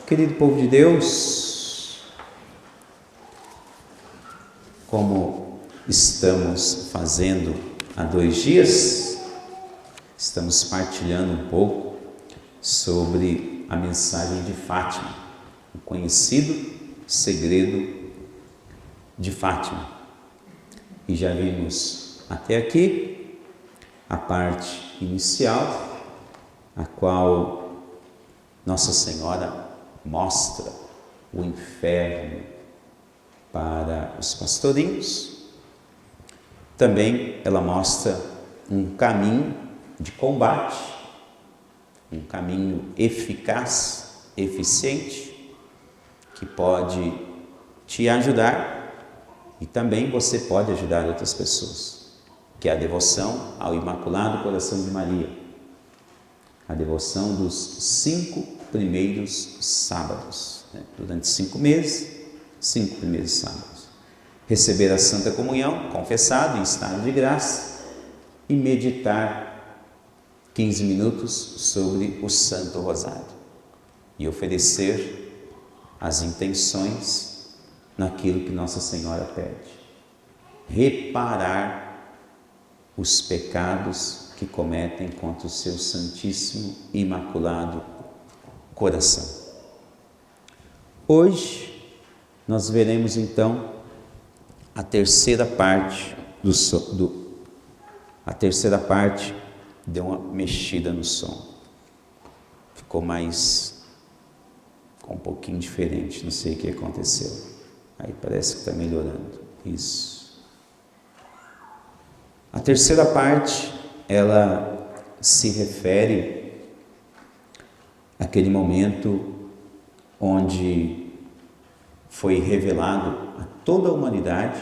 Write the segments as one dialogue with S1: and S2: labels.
S1: Querido povo de Deus, como estamos fazendo há 2 dias, estamos partilhando um pouco sobre a mensagem de Fátima, o conhecido segredo de Fátima. E já vimos até aqui a parte inicial, a qual Nossa Senhora mostra o inferno para os pastorinhos. Também ela mostra um caminho de combate, um caminho eficaz, eficiente, que pode te ajudar e também você pode ajudar outras pessoas, que é a devoção ao Imaculado Coração de Maria, a devoção dos 5 primeiros sábados, durante 5 meses, 5 primeiros sábados. Receber a Santa Comunhão, confessado, em estado de graça, e meditar 15 minutos sobre o Santo Rosário e oferecer as intenções naquilo que Nossa Senhora pede. Reparar os pecados que cometem contra o seu Santíssimo e Imaculado Coração. Hoje nós veremos então a terceira parte a terceira parte deu uma mexida no som. Ficou um pouquinho diferente, não sei o que aconteceu. Aí parece que está melhorando. Isso. A terceira parte, ela se refere àquele momento onde foi revelado a toda a humanidade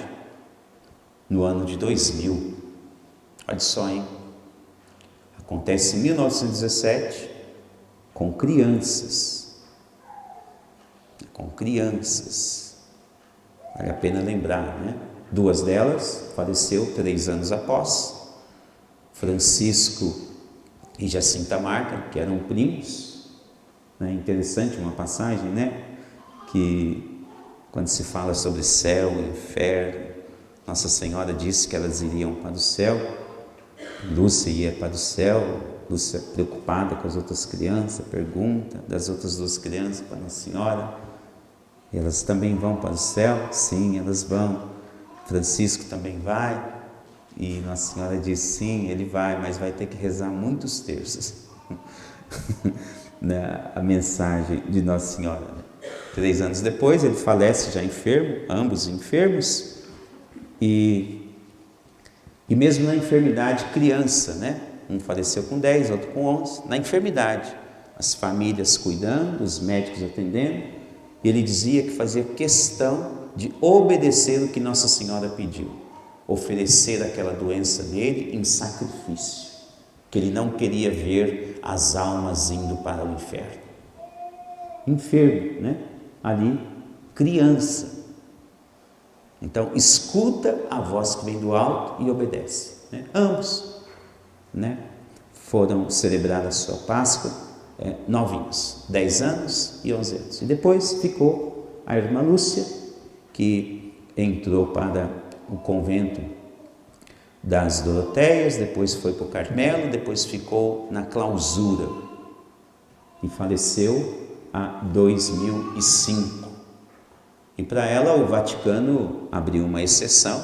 S1: no ano de 2000. Olha só, hein? Acontece em 1917 com crianças. Vale a pena lembrar, né? 2 delas faleceu 3 anos após. Francisco e Jacinta Marta, que eram primos. Interessante uma passagem, que quando se fala sobre céu e inferno, Nossa Senhora disse que elas iriam para o céu. Lúcia ia para o céu. Lúcia, preocupada com as outras crianças, pergunta das outras 2 crianças para Nossa Senhora: elas também vão para o céu? Sim, elas vão. Francisco também vai? E Nossa Senhora diz: sim, ele vai, mas vai ter que rezar muitos terços. A mensagem de Nossa Senhora. 3 anos depois ele falece já enfermo, ambos enfermos, e mesmo na enfermidade, criança, um faleceu com 10, outro com 11, na enfermidade, as famílias cuidando, os médicos atendendo, e ele dizia que fazia questão de obedecer o que Nossa Senhora pediu, oferecer aquela doença dele em sacrifício, que ele não queria ver as almas indo para o inferno. Enfermo, ali, criança. Então, escuta a voz que vem do alto e obedece. Ambos, foram celebrar a sua Páscoa novinhos, 10 anos e 11 anos. E depois ficou a irmã Lúcia, que entrou para o convento das Doroteias, depois foi para o Carmelo, depois ficou na clausura e faleceu em 2005. E para ela o Vaticano abriu uma exceção,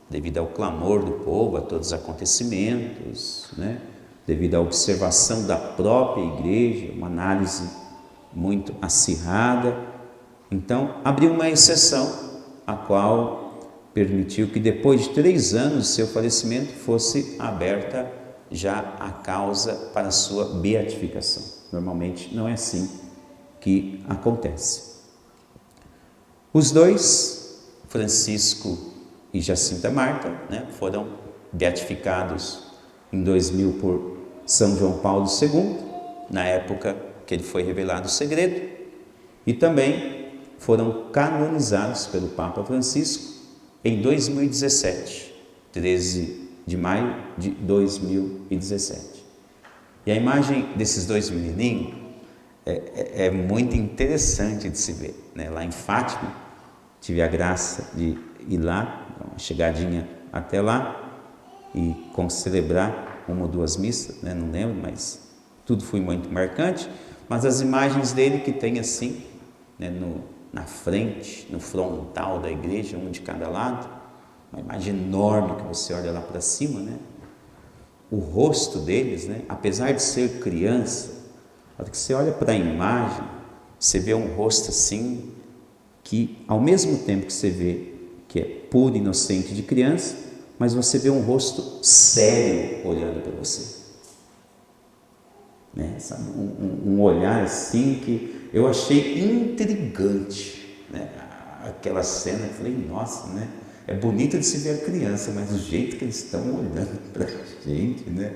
S1: devido ao clamor do povo, a todos os acontecimentos, devido à observação da própria igreja, uma análise muito acirrada. Então, abriu uma exceção, a qual permitiu que depois de 3 anos do seu falecimento fosse aberta já a causa para a sua beatificação. Normalmente não é assim que acontece. Os 2, Francisco e Jacinta Marta, foram beatificados em 2000 por São João Paulo II, na época que ele foi revelado o segredo, e também foram canonizados pelo Papa Francisco em 2017, 13 de maio de 2017. E a imagem desses 2 menininhos é muito interessante de se ver, né? Lá em Fátima, tive a graça de ir lá, uma chegadinha até lá e celebrar uma ou duas missas, né? Não lembro, mas tudo foi muito marcante. Mas as imagens dele que tem assim, né? Na frente, no frontal da igreja, um de cada lado, uma imagem enorme que você olha lá para cima, né? O rosto deles, né? Apesar de ser criança, a hora que você olha para a imagem, você vê um rosto assim, que ao mesmo tempo que você vê que é puro, inocente de criança, mas você vê um rosto sério olhando para você. Né? Sabe? Um olhar assim que eu achei intrigante, né? Aquela cena, eu falei, nossa, né? É bonito de se ver a criança, mas o jeito que eles estão olhando para a gente, né?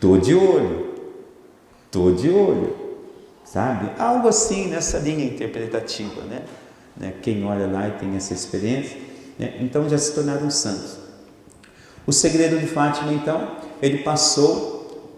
S1: Tô de olho, sabe? Algo assim nessa linha interpretativa, né? Quem olha lá e tem essa experiência, né? Então já se tornaram santos. O segredo de Fátima, então, ele passou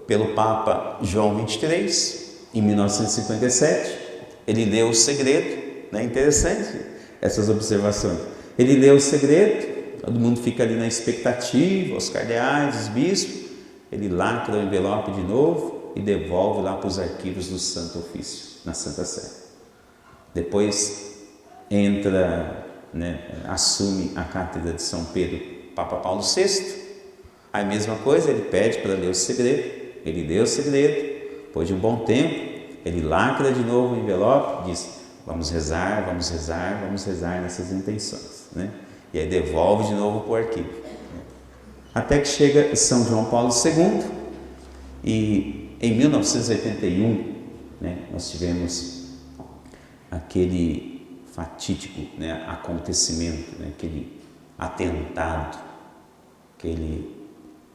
S1: pelo Papa João XXIII, em 1957, ele leu o segredo, né? Interessante essas observações. Ele leu o segredo, todo mundo fica ali na expectativa, os cardeais, os bispos, ele lacra o envelope de novo e devolve lá para os arquivos do Santo Ofício, na Santa Sé. Depois entra, né, assume a cátedra de São Pedro, Papa Paulo VI, a mesma coisa, ele pede para ler o segredo, ele lê o segredo, depois de um bom tempo, ele lacra de novo o envelope, diz, vamos rezar nessas intenções, né? E aí devolve de novo para o arquivo. Até que chega São João Paulo II, e em 1981, né, nós tivemos aquele fatídico, né, acontecimento, né, aquele atentado, que ele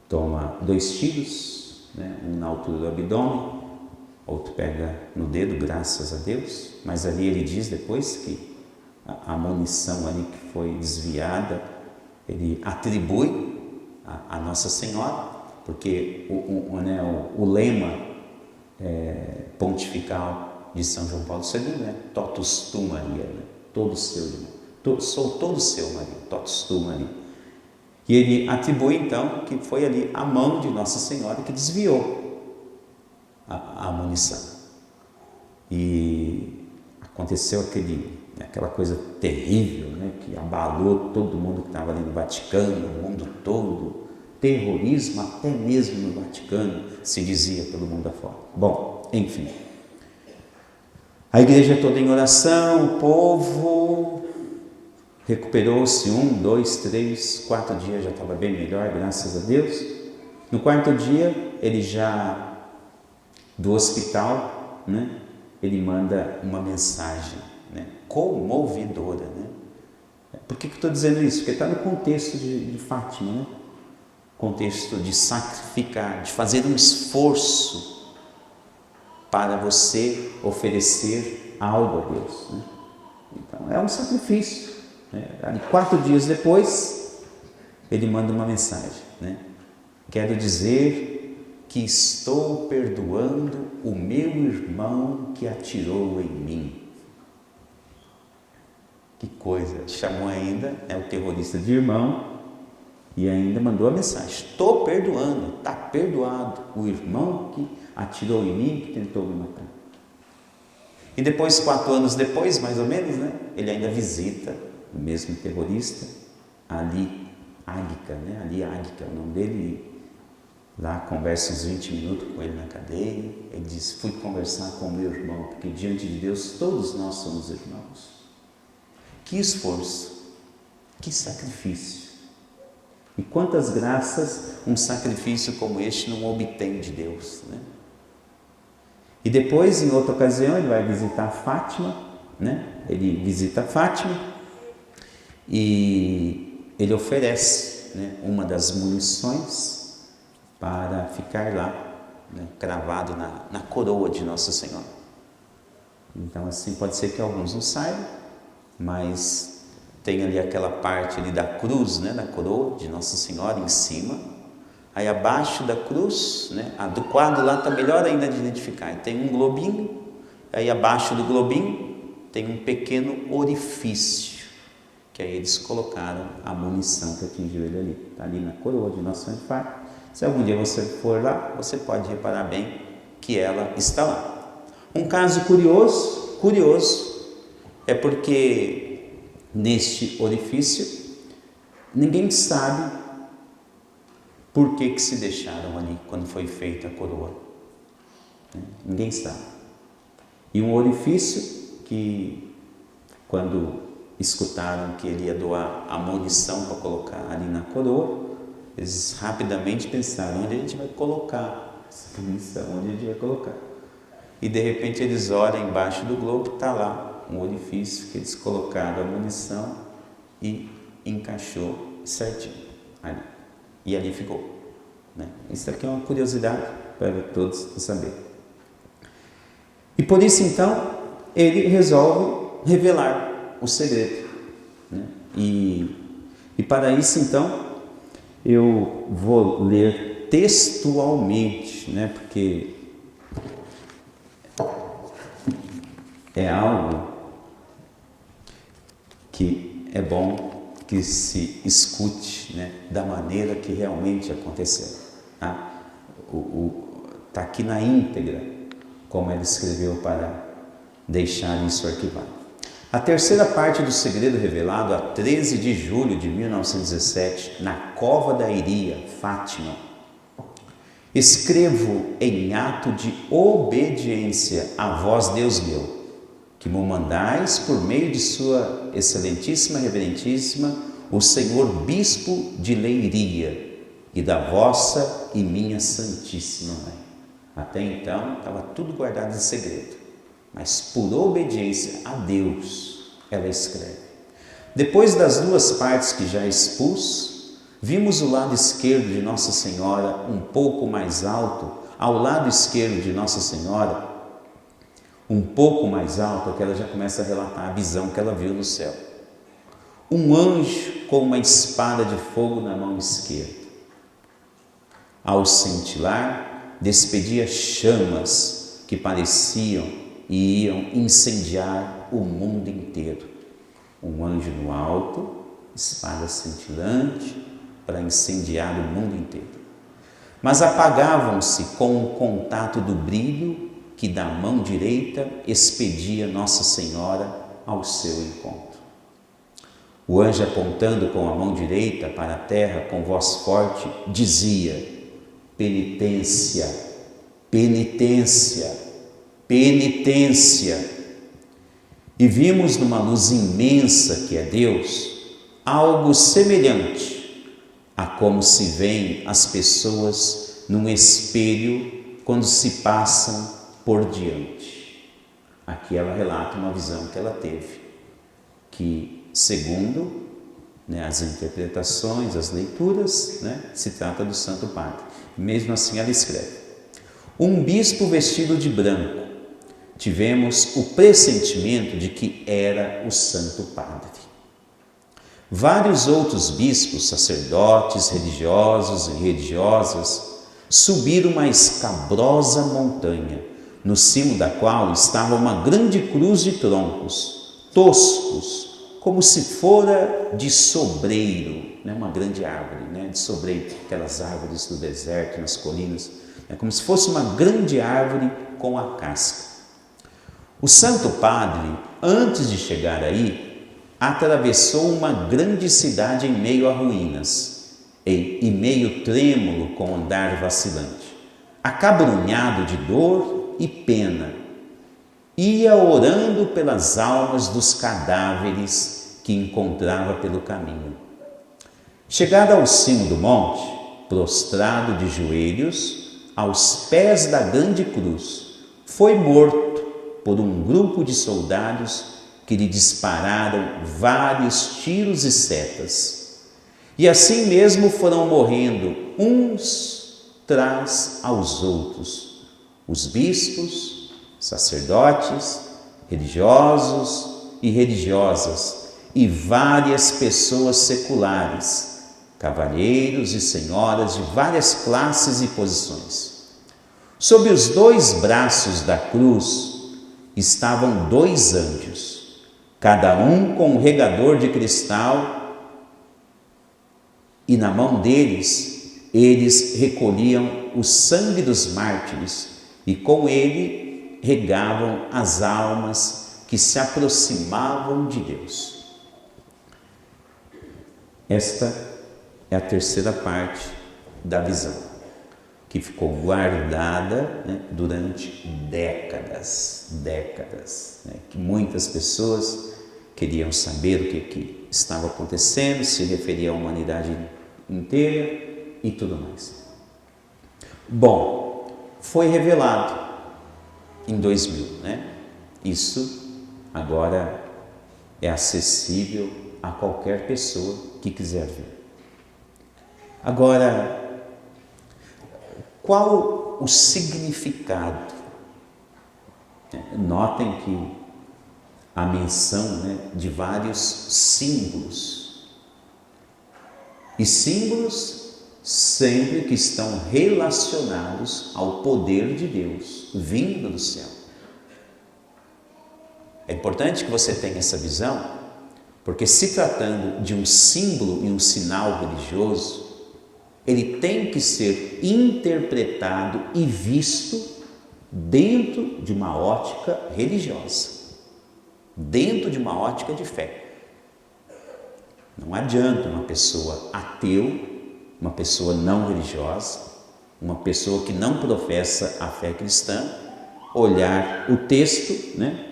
S1: toma 2 tiros, né, um na altura do abdômen, outro pega no dedo, graças a Deus, mas ali ele diz depois que a munição ali que foi desviada, ele atribui a Nossa Senhora, porque o lema pontifical de São João Paulo II, né? Totus tu Maria, né? Todo seu, irmão. Sou todo seu, Maria, totus tu Maria. E ele atribui então que foi ali a mão de Nossa Senhora que desviou a munição. E aconteceu aquela coisa terrível, né? Que abalou todo mundo que estava ali no Vaticano, o mundo todo. Terrorismo até mesmo no Vaticano, se dizia pelo mundo afora. Bom, enfim. A igreja toda em oração, o povo recuperou-se 1, 2, 3, 4 dias, já estava bem melhor, graças a Deus. No 4º dia, ele já do hospital, né, ele manda uma mensagem, né, comovedora. Né? Por que eu estou dizendo isso? Porque está no contexto de Fátima, né? Contexto de sacrificar, de fazer um esforço para você oferecer algo a Deus. Né? Então, é um sacrifício. Né? 4 dias depois, ele manda uma mensagem. Né? Quero dizer que estou perdoando o meu irmão que atirou em mim. Que coisa! Chamou ainda o terrorista de irmão e ainda mandou a mensagem. Estou perdoando, está perdoado o irmão que atirou em mim, que tentou me matar. E depois, 4 anos depois, mais ou menos, né, ele ainda visita o mesmo terrorista, Ali Águica, né? Ali Águica, o nome dele. Lá conversa uns 20 minutos com ele na cadeia. Ele diz, fui conversar com o meu irmão, porque diante de Deus todos nós somos irmãos. Que esforço, que sacrifício. E quantas graças um sacrifício como este não obtém de Deus, né? E depois, em outra ocasião, ele vai visitar Fátima, né? Ele visita Fátima e ele oferece, né, uma das munições para ficar lá, né, cravado na coroa de Nossa Senhora. Então, assim, pode ser que alguns não saibam, mas tem ali aquela parte ali da cruz, né, da coroa de Nossa Senhora em cima, Aí abaixo da cruz, né, a do quadro lá está melhor ainda de identificar. Tem um globinho, aí abaixo do globinho tem um pequeno orifício, que aí eles colocaram a munição que atingiu ele ali. Está ali na coroa de Nossa Senhora de Fátima. Se algum dia você for lá, você pode reparar bem que ela está lá. Um caso curioso, é porque neste orifício ninguém sabe por que se deixaram ali quando foi feita a coroa. Ninguém sabe. E um orifício que, quando escutaram que ele ia doar a munição para colocar ali na coroa, eles rapidamente pensaram: onde a gente vai colocar essa munição? Onde a gente vai colocar? E de repente eles olham embaixo do globo, está lá um orifício que eles colocaram a munição e encaixou certinho ali. E ali ficou. Né? Isso aqui é uma curiosidade para todos saberem. E por isso, então, ele resolve revelar o segredo. Né? E para isso, então, eu vou ler textualmente, né? Porque é algo que é bom que se escute, né, da maneira que realmente aconteceu. Tá? Tá aqui na íntegra, como ele escreveu para deixar isso arquivado. A terceira parte do segredo revelado a 13 de julho de 1917, na Cova da Iria, Fátima. Escrevo em ato de obediência a vós, Deus meu, que me mandais por meio de sua excelentíssima, reverentíssima, o Senhor Bispo de Leiria, e da vossa e minha Santíssima Mãe. Até então estava tudo guardado em segredo, mas por obediência a Deus ela escreve. Depois das duas partes que já expus, vimos o lado esquerdo de Nossa Senhora um pouco mais alto, ao lado esquerdo de Nossa Senhora, um pouco mais alto, que ela já começa a relatar a visão que ela viu no céu. Um anjo com uma espada de fogo na mão esquerda. Ao cintilar, despedia chamas que pareciam e iam incendiar o mundo inteiro. Um anjo no alto, espada cintilante, para incendiar o mundo inteiro. Mas apagavam-se com o contato do brilho que da mão direita expedia Nossa Senhora ao seu encontro. O anjo, apontando com a mão direita para a terra com voz forte, dizia: penitência, penitência, penitência. E vimos numa luz imensa que é Deus, algo semelhante a como se veem as pessoas num espelho quando se passam por diante. Aqui ela relata uma visão que ela teve, que segundo, né, as interpretações, as leituras, né, se trata do Santo Padre. Mesmo assim ela escreve: um bispo vestido de branco. Tivemos o pressentimento de que era o Santo Padre. Vários outros bispos, sacerdotes, religiosos e religiosas subiram uma escabrosa montanha, no cimo da qual estava uma grande cruz de troncos, toscos, como se fora de sobreiro, né? Uma grande árvore, né? De sobreiro, aquelas árvores do deserto, nas colinas, né? Como se fosse uma grande árvore com a casca. O Santo Padre, antes de chegar aí, atravessou uma grande cidade em meio a ruínas e meio trêmulo com andar vacilante, acabrunhado de dor e pena, ia orando pelas almas dos cadáveres que encontrava pelo caminho. Chegado ao cimo do monte, prostrado de joelhos, aos pés da grande cruz, foi morto por um grupo de soldados que lhe dispararam vários tiros e setas. E assim mesmo foram morrendo uns tras aos outros, os bispos, sacerdotes, religiosos e religiosas, e várias pessoas seculares, cavalheiros e senhoras de várias classes e posições. Sob os 2 braços da cruz estavam 2 anjos, cada um com um regador de cristal, e na mão deles eles recolhiam o sangue dos mártires e com ele regavam as almas que se aproximavam de Deus. Esta é a terceira parte da visão, que ficou guardada, né, durante décadas, né, que muitas pessoas queriam saber o que estava acontecendo, se referia à humanidade inteira e tudo mais. Bom, foi revelado em 2000, né? Isso agora é acessível a qualquer pessoa que quiser ver. Agora, qual o significado? Notem que a menção, né, de vários símbolos. E símbolos sempre que estão relacionados ao poder de Deus, vindo do céu. É importante que você tenha essa visão, porque se tratando de um símbolo e um sinal religioso, ele tem que ser interpretado e visto dentro de uma ótica religiosa, dentro de uma ótica de fé. Não adianta uma pessoa ateu, uma pessoa não religiosa, uma pessoa que não professa a fé cristã, olhar o texto, né,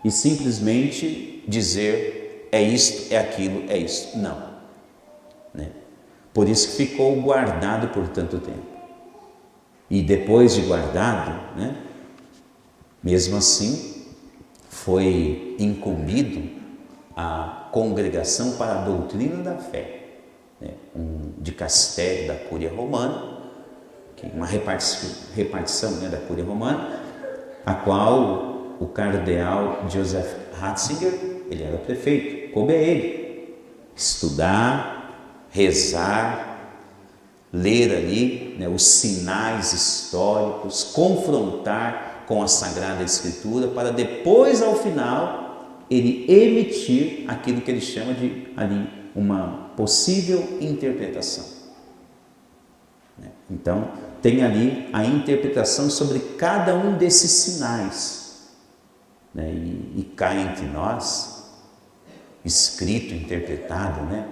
S1: e simplesmente dizer é isto, é aquilo, é isso. Não. Né? Por isso que ficou guardado por tanto tempo. E depois de guardado, né, mesmo assim, foi incumbido a Congregação para a Doutrina da Fé, né, um dicastério da Cúria Romana, que é uma repartição, né, da Cúria Romana, a qual o cardeal Joseph Ratzinger, ele era prefeito, coube a ele estudar, rezar, ler ali, né, os sinais históricos, confrontar com a Sagrada Escritura, para depois, ao final, ele emitir aquilo que ele chama de ali uma possível interpretação. Então, tem ali a interpretação sobre cada um desses sinais, né? E cá entre nós, escrito, interpretado, né,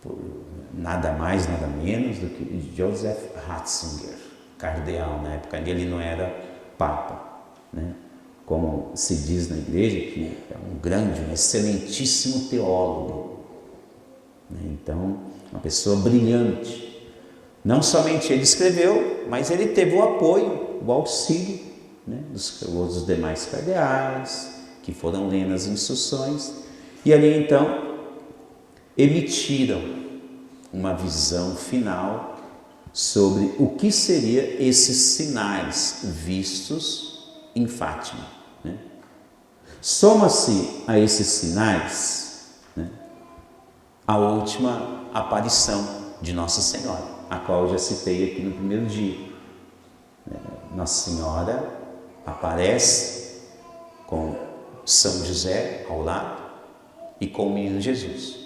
S1: por nada mais, nada menos do que Joseph Ratzinger, cardeal. Na época ele não era papa, né? Como se diz na igreja, que é um grande, um excelentíssimo teólogo, né? Então, uma pessoa brilhante. Não somente ele escreveu, mas ele teve o apoio, o auxílio, né, dos demais cardeais, que foram lendo as instruções, e ali então emitiram uma visão final sobre o que seria esses sinais vistos em Fátima. Né? Soma-se a esses sinais, né, a última aparição de Nossa Senhora, a qual eu já citei aqui no primeiro dia. Nossa Senhora aparece com São José ao lado e com o menino Jesus.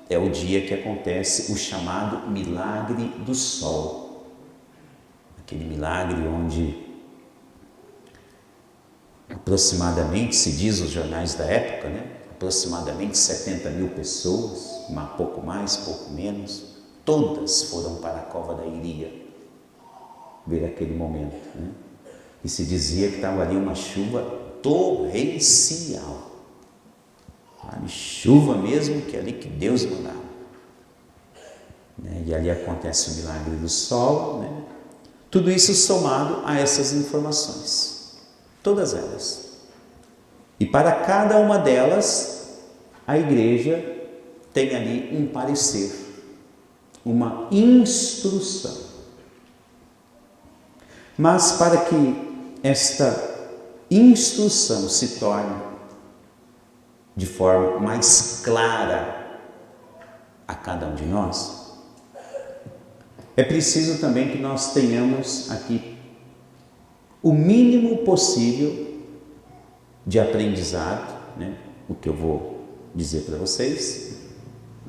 S1: É o dia que acontece o chamado milagre do sol. Aquele milagre onde aproximadamente, se diz os jornais da época, né, aproximadamente 70 mil pessoas, pouco mais, pouco menos, todas foram para a cova da Iria ver aquele momento, né? E se dizia que estava ali uma chuva torrencial, sabe? Chuva mesmo, que é ali que Deus mandava, né? E ali acontece o milagre do sol, né? Tudo isso somado a essas informações, todas elas. E para cada uma delas, a igreja tem ali um parecer, uma instrução. Mas para que esta instrução se torne de forma mais clara a cada um de nós, é preciso também que nós tenhamos aqui o mínimo possível de aprendizado, né? O que eu vou dizer para vocês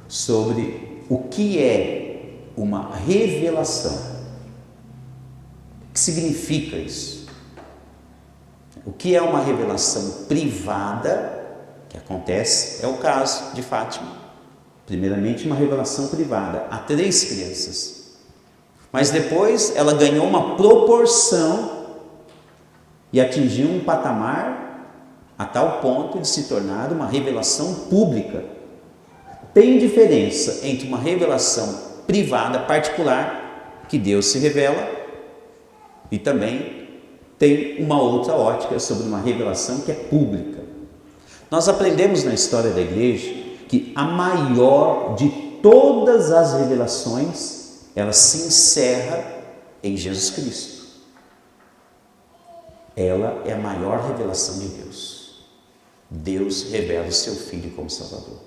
S1: sobre o que é uma revelação. O que significa isso? O que é uma revelação privada que acontece? É o caso de Fátima. Primeiramente, uma revelação privada a 3 crianças. Mas depois ela ganhou uma proporção e atingiu um patamar a tal ponto de se tornar uma revelação pública. Tem diferença entre uma revelação privada, particular, que Deus se revela, e também tem uma outra ótica sobre uma revelação que é pública. Nós aprendemos na história da igreja que a maior de todas as revelações, ela se encerra em Jesus Cristo. Ela é a maior revelação de Deus. Deus revela o seu Filho como Salvador.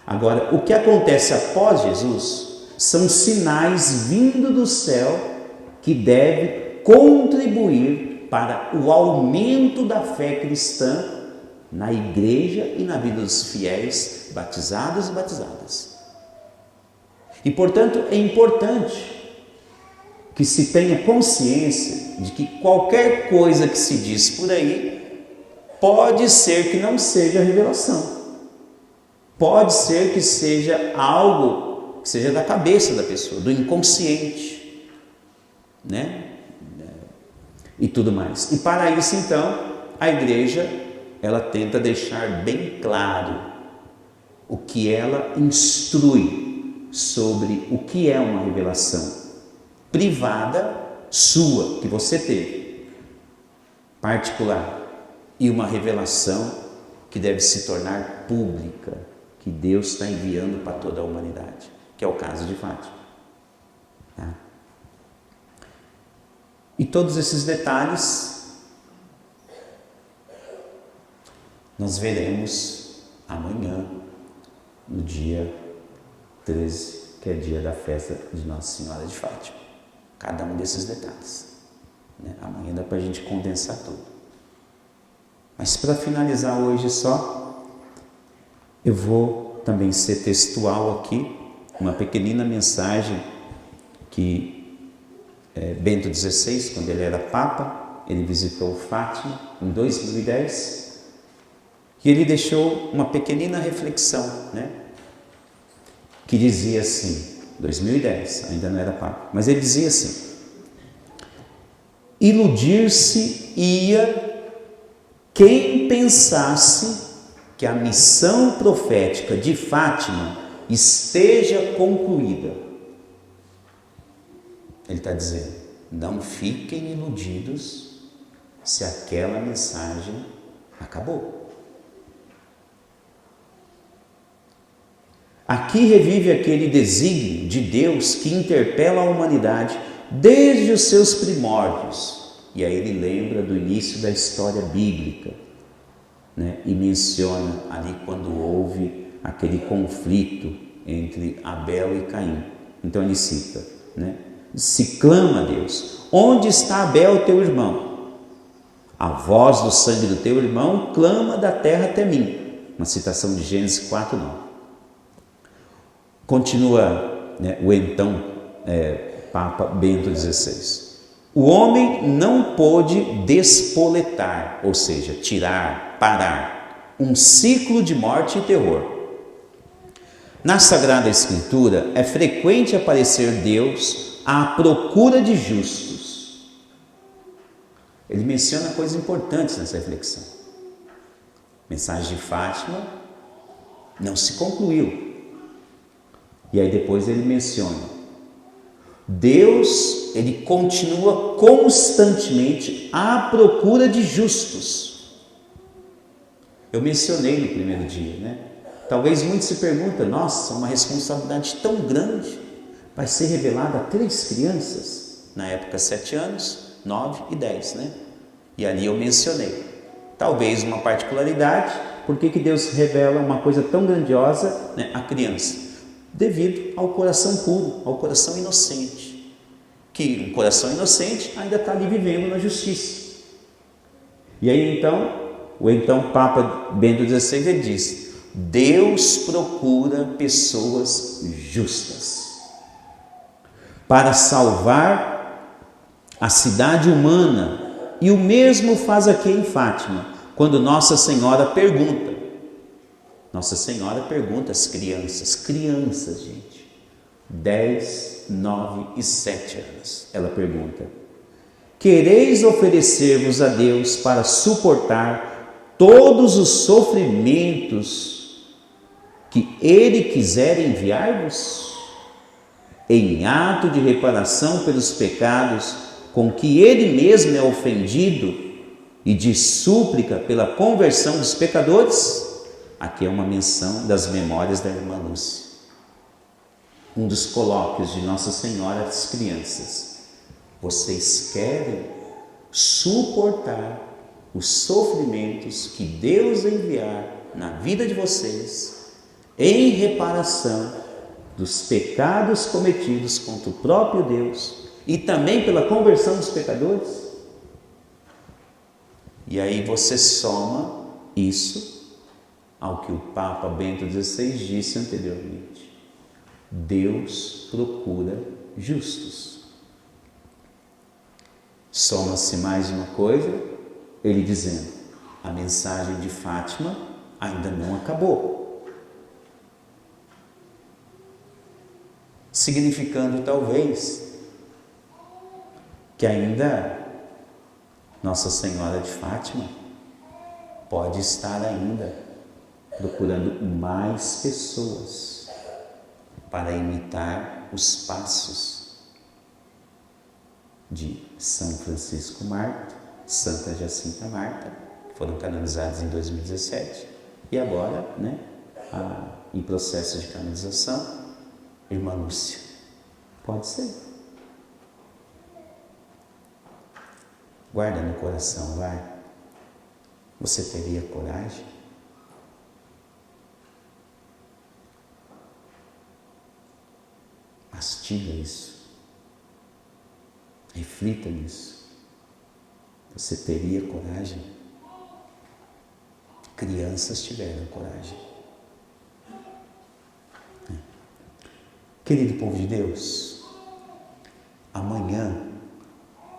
S1: Agora, o que acontece após Jesus são sinais vindo do céu que devem contribuir para o aumento da fé cristã na igreja e na vida dos fiéis batizados e batizadas. E, portanto, é importante que se tenha consciência de que qualquer coisa que se diz por aí pode ser que não seja revelação. Pode ser que seja algo que seja da cabeça da pessoa, do inconsciente, né? E tudo mais. E para isso, então, a igreja, ela tenta deixar bem claro o que ela instrui sobre o que é uma revelação privada sua, que você teve, particular, e uma revelação que deve se tornar pública, que Deus está enviando para toda a humanidade, que é o caso de Fátima. Tá? E todos esses detalhes nós veremos amanhã, no dia 13, que é dia da festa de Nossa Senhora de Fátima. Cada um desses detalhes, né? Amanhã dá para a gente condensar tudo. Mas para finalizar hoje só, eu vou também ser textual aqui, uma pequenina mensagem que Bento XVI, quando ele era Papa, ele visitou Fátima em 2010 e ele deixou uma pequenina reflexão, né? Que dizia assim, 2010, ainda não era Papa, mas ele dizia assim: iludir-se ia quem pensasse que a missão profética de Fátima esteja concluída. Ele está dizendo, não fiquem iludidos se aquela mensagem acabou. Aqui revive aquele desígnio de Deus que interpela a humanidade desde os seus primórdios. E aí ele lembra do início da história bíblica, né? E menciona ali quando houve aquele conflito entre Abel e Caim. Então ele cita, né? Se clama a Deus, onde está Abel teu irmão? A voz do sangue do teu irmão clama da terra até mim. Uma citação de Gênesis 4:9. Continua, né, o então Papa Bento XVI. O homem não pôde despoletar, ou seja, tirar, parar, um ciclo de morte e terror. Na Sagrada Escritura é frequente aparecer Deus à procura de justos. Ele menciona coisas importantes nessa reflexão. A mensagem de Fátima não se concluiu. E aí depois ele menciona, Deus, ele continua constantemente à procura de justos. Eu mencionei no primeiro dia, né? Talvez muitos se perguntem, nossa, uma responsabilidade tão grande vai ser revelada a 3 crianças, na época 7 anos, 9 e 10, né? E ali eu mencionei, talvez uma particularidade, por que Deus revela uma coisa tão grandiosa, né, à criança? Devido ao coração puro, ao coração inocente. que um coração inocente ainda está ali vivendo na justiça. E aí então Papa Bento XVI ele diz: Deus procura pessoas justas para salvar a cidade humana, e o mesmo faz aqui em Fátima, quando Nossa Senhora pergunta às crianças, gente, 10, 9 e 7 anos, ela pergunta: quereis oferecer-vos a Deus para suportar todos os sofrimentos que Ele quiser enviar-vos, em ato de reparação pelos pecados com que Ele mesmo é ofendido e de súplica pela conversão dos pecadores? Aqui é uma menção das memórias da irmã Lúcia, um dos colóquios de Nossa Senhora às crianças. Vocês querem suportar os sofrimentos que Deus enviar na vida de vocês em reparação dos pecados cometidos contra o próprio Deus e também pela conversão dos pecadores? E aí você soma isso ao que o Papa Bento XVI disse anteriormente: Deus procura justos. Soma-se mais uma coisa, ele dizendo: a mensagem de Fátima ainda não acabou. Significando talvez que ainda Nossa Senhora de Fátima pode estar ainda procurando mais pessoas para imitar os passos de São Francisco Marto, Santa Jacinta Marta, que foram canonizados em 2017, e agora, em processo de canonização, Irmã Lúcia. Pode ser. Guarda no coração, vai. Você teria coragem? Mastiga isso. Reflita nisso. Você teria coragem? Crianças tiveram coragem. Querido povo de Deus, amanhã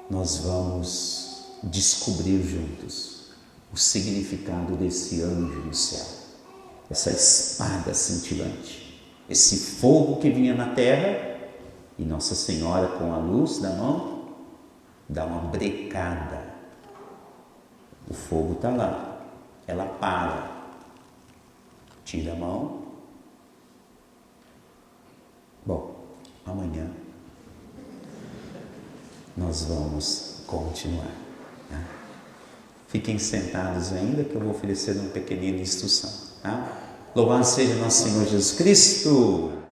S1: nós vamos descobrir juntos o significado desse anjo no céu, essa espada cintilante, esse fogo que vinha na terra, e Nossa Senhora, com a luz da mão, dá uma brecada. O fogo está lá, ela para, tira a mão. Bom, amanhã nós vamos continuar. Tá? Fiquem sentados ainda, que eu vou oferecer uma pequenina instrução. Tá? Louvado seja nosso Senhor Jesus Cristo!